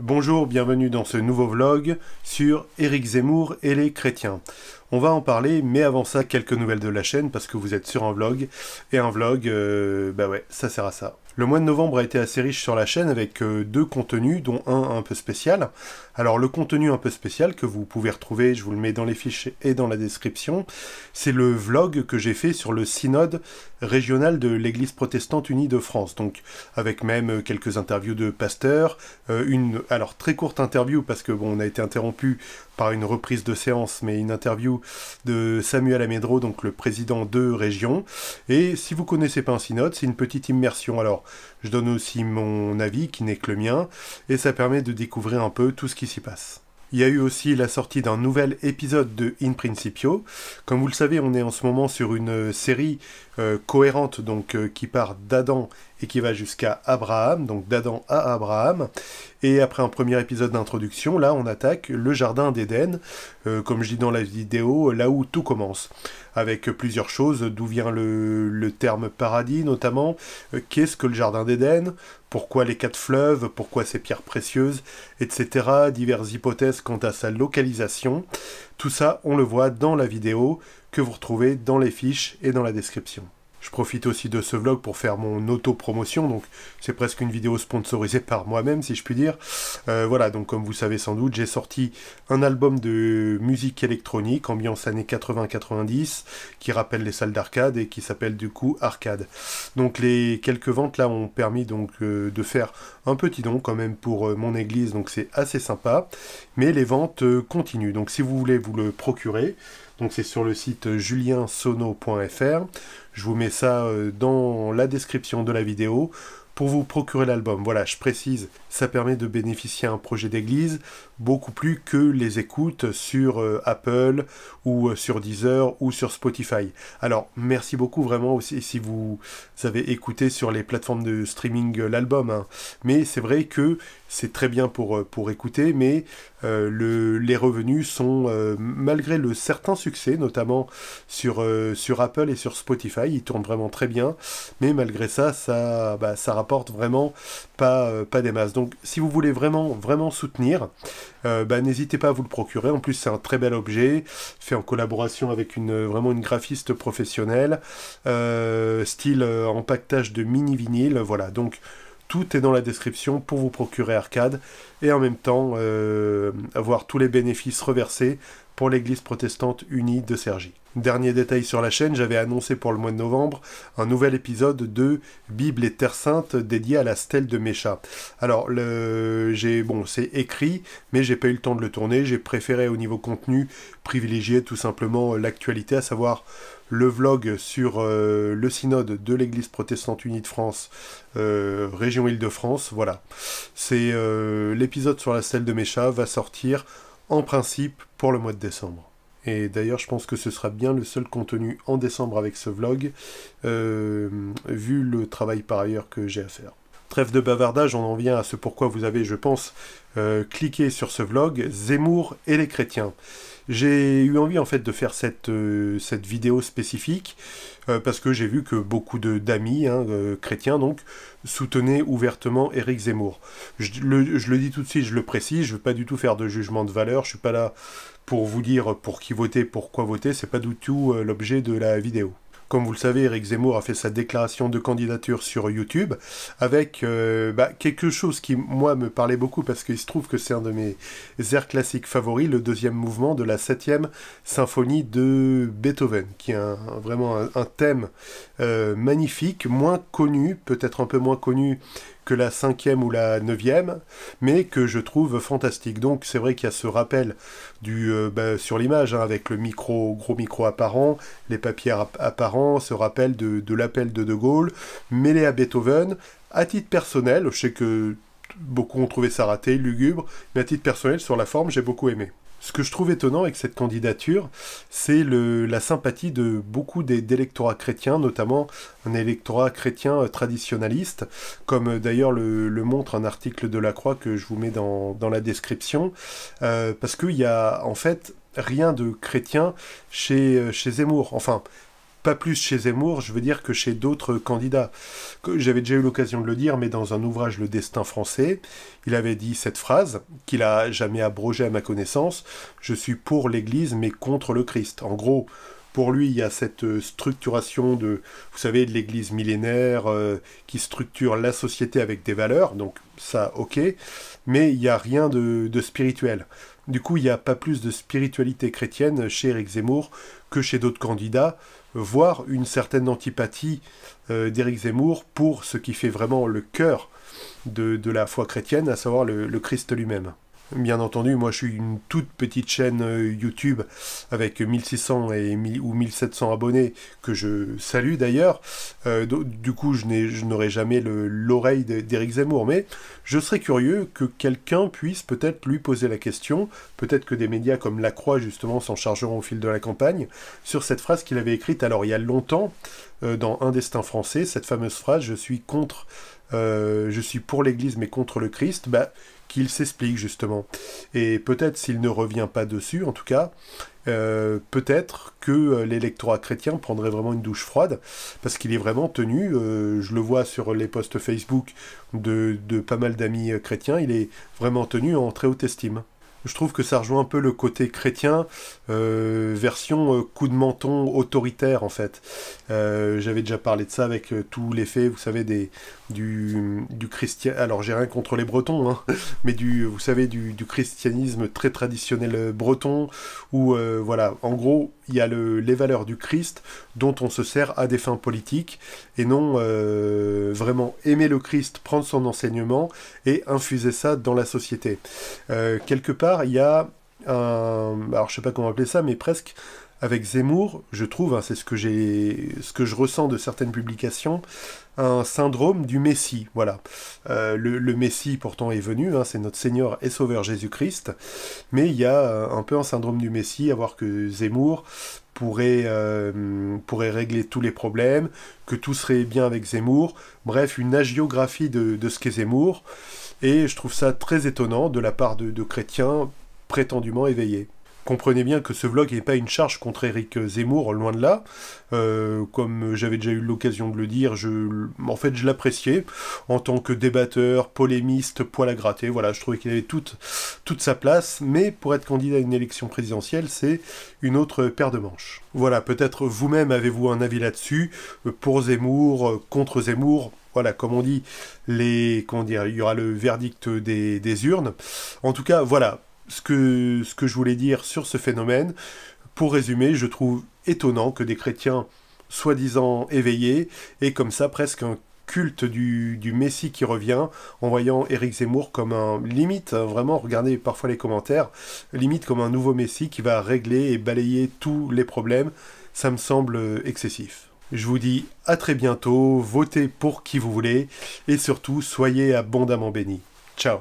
Bonjour, bienvenue dans ce nouveau vlog sur Éric Zemmour et les chrétiens. On va en parler, mais avant ça, quelques nouvelles de la chaîne, parce que vous êtes sur un vlog, et un vlog, bah ouais, ça sert à ça. Le mois de novembre a été assez riche sur la chaîne avec deux contenus, dont un peu spécial. Alors le contenu un peu spécial que vous pouvez retrouver, je vous le mets dans les fiches et dans la description, c'est le vlog que j'ai fait sur le synode régional de l'Église protestante unie de France. Donc avec même quelques interviews de pasteurs, alors très courte interview parce que bon, on a été interrompu par une reprise de séance, mais une interview de Samuel Amédro, donc le président de région. Et si vous connaissez pas un synode, c'est une petite immersion. Alors, je donne aussi mon avis, qui n'est que le mien, et ça permet de découvrir un peu tout ce qui s'y passe. Il y a eu aussi la sortie d'un nouvel épisode de In Principio. Comme vous le savez, on est en ce moment sur une série cohérente, donc qui part d'Adam et qui va jusqu'à Abraham, donc d'Adam à Abraham. Et après un premier épisode d'introduction, là on attaque le jardin d'Éden, comme je dis dans la vidéo, là où tout commence. Avec plusieurs choses, d'où vient le terme paradis notamment, qu'est-ce que le jardin d'Éden, pourquoi les 4 fleuves, pourquoi ces pierres précieuses, etc. Diverses hypothèses quant à sa localisation. Tout ça, on le voit dans la vidéo que vous retrouvez dans les fiches et dans la description. Je profite aussi de ce vlog pour faire mon auto-promotion, donc c'est presque une vidéo sponsorisée par moi-même, si je puis dire. Voilà, donc comme vous savez sans doute, j'ai sorti un album de musique électronique, ambiance années 80-90, qui rappelle les salles d'arcade et qui s'appelle du coup Arcade. Donc les quelques ventes là ont permis donc de faire un petit don quand même pour mon église, donc c'est assez sympa. Mais les ventes continuent, donc si vous voulez vous le procurer, donc c'est sur le site juliensono.fr. Je vous mets ça dans la description de la vidéo pour vous procurer l'album. Voilà, je précise, ça permet de bénéficier à un projet d'église beaucoup plus que les écoutes sur Apple ou sur Deezer ou sur Spotify. Alors, merci beaucoup vraiment aussi si vous avez écouté sur les plateformes de streaming l'album. Hein. Mais c'est vrai que c'est très bien pour écouter, mais les revenus sont, malgré le certain succès, notamment sur Apple et sur Spotify, ils tournent vraiment très bien, mais malgré ça, ça rapporte vraiment pas des masses. Donc si vous voulez vraiment soutenir, n'hésitez pas à vous le procurer. En plus c'est un très bel objet, fait en collaboration avec vraiment une graphiste professionnelle, style empaquetage de mini vinyle, voilà. Donc tout est dans la description pour vous procurer Arcade et en même temps avoir tous les bénéfices reversés pour l'Église protestante unie de Cergy. Dernier détail sur la chaîne, j'avais annoncé pour le mois de novembre un nouvel épisode de Bible et Terre Sainte dédié à la stèle de Mécha. Alors, c'est écrit, mais j'ai pas eu le temps de le tourner. J'ai préféré au niveau contenu privilégier tout simplement l'actualité, à savoir le vlog sur le synode de l'Église protestante unie de France, région Île-de-France. Voilà, c'est l'épisode sur la stèle de Mécha va sortir en principe pour le mois de décembre. Et d'ailleurs, je pense que ce sera bien le seul contenu en décembre avec ce vlog, vu le travail par ailleurs que j'ai à faire. Trêve de bavardage, on en vient à ce pourquoi vous avez, je pense, cliqué sur ce vlog, Zemmour et les chrétiens. J'ai eu envie en fait de faire cette vidéo spécifique, parce que j'ai vu que beaucoup d'amis, chrétiens donc, soutenaient ouvertement Éric Zemmour. Je le dis tout de suite, je le précise, je ne veux pas du tout faire de jugement de valeur, je suis pas là pour vous dire pour qui voter, pourquoi voter, c'est pas du tout l'objet de la vidéo. Comme vous le savez, Éric Zemmour a fait sa déclaration de candidature sur YouTube avec quelque chose qui, moi, me parlait beaucoup parce qu'il se trouve que c'est un de mes airs classiques favoris, le deuxième mouvement de la 7e symphonie de Beethoven, qui est vraiment un thème magnifique, moins connu, peut-être un peu moins connu que la 5e ou la 9e, mais que je trouve fantastique. Donc c'est vrai qu'il y a ce rappel sur l'image, avec le gros micro apparent, les papiers apparents, ce rappel de l'appel de Gaulle, mêlé à Beethoven. À titre personnel, je sais que beaucoup ont trouvé ça raté, lugubre, mais à titre personnel, sur la forme, j'ai beaucoup aimé. Ce que je trouve étonnant avec cette candidature, c'est la sympathie de beaucoup d'électorats chrétiens, notamment un électorat chrétien traditionnaliste, comme d'ailleurs le montre un article de La Croix que je vous mets dans la description, parce qu'il y a en fait rien de chrétien chez Zemmour. Enfin, pas plus chez Zemmour, je veux dire, que chez d'autres candidats. J'avais déjà eu l'occasion de le dire, mais dans un ouvrage Le Destin français, il avait dit cette phrase, qu'il a jamais abrogée à ma connaissance: « Je suis pour l'Église, mais contre le Christ ». En gros, pour lui, il y a cette structuration de, vous savez, de l'Église millénaire qui structure la société avec des valeurs, donc ça, ok, mais il n'y a rien de spirituel. Du coup, il n'y a pas plus de spiritualité chrétienne chez Éric Zemmour que chez d'autres candidats, voire une certaine antipathie d'Éric Zemmour pour ce qui fait vraiment le cœur de la foi chrétienne, à savoir le Christ lui-même. Bien entendu, moi je suis une toute petite chaîne YouTube avec 1600 ou 1700 abonnés, que je salue d'ailleurs. Du coup, je n'aurai jamais l'oreille d'Éric Zemmour, mais je serais curieux que quelqu'un puisse peut-être lui poser la question, peut-être que des médias comme La Croix justement s'en chargeront au fil de la campagne, sur cette phrase qu'il avait écrite alors il y a longtemps, dans Un destin français, cette fameuse phrase: « Je suis pour l'Église mais contre le Christ », qu'il s'explique justement. Et peut-être s'il ne revient pas dessus, en tout cas, peut-être que l'électorat chrétien prendrait vraiment une douche froide, parce qu'il est vraiment tenu, je le vois sur les posts Facebook de pas mal d'amis chrétiens, il est vraiment tenu en très haute estime. Je trouve que ça rejoint un peu le côté chrétien, version coup de menton autoritaire en fait. J'avais déjà parlé de ça avec tous les faits, vous savez, du christian. Alors j'ai rien contre les Bretons, hein, mais vous savez, du christianisme très traditionnel breton, où voilà, en gros, il y a les valeurs du Christ dont on se sert à des fins politiques, et non vraiment aimer le Christ, prendre son enseignement et infuser ça dans la société. Quelque part, il y a alors je sais pas comment appeler ça, mais presque avec Zemmour, je trouve, hein, c'est ce que je ressens de certaines publications, un syndrome du Messie, voilà. Le Messie pourtant est venu, hein, c'est notre Seigneur et Sauveur Jésus-Christ, mais il y a un peu un syndrome du Messie, à voir que Zemmour pourrait régler tous les problèmes, que tout serait bien avec Zemmour, bref, une hagiographie de ce qu'est Zemmour, et je trouve ça très étonnant de la part de chrétiens prétendument éveillés. Comprenez bien que ce vlog n'est pas une charge contre Éric Zemmour, loin de là. Comme j'avais déjà eu l'occasion de le dire, en fait je l'appréciais en tant que débatteur, polémiste, poil à gratter. Voilà, je trouvais qu'il avait toute sa place, mais pour être candidat à une élection présidentielle, c'est une autre paire de manches. Voilà, peut-être vous-même avez-vous un avis là-dessus, pour Zemmour, contre Zemmour. Voilà, comme on dit, il y aura le verdict des urnes. En tout cas, voilà ce que je voulais dire sur ce phénomène. Pour résumer, je trouve étonnant que des chrétiens soi-disant éveillés aient comme ça presque un culte du Messie qui revient, en voyant Éric Zemmour comme limite, vraiment, regardez parfois les commentaires, limite comme un nouveau Messie qui va régler et balayer tous les problèmes. Ça me semble excessif. Je vous dis à très bientôt, votez pour qui vous voulez, et surtout, soyez abondamment bénis. Ciao.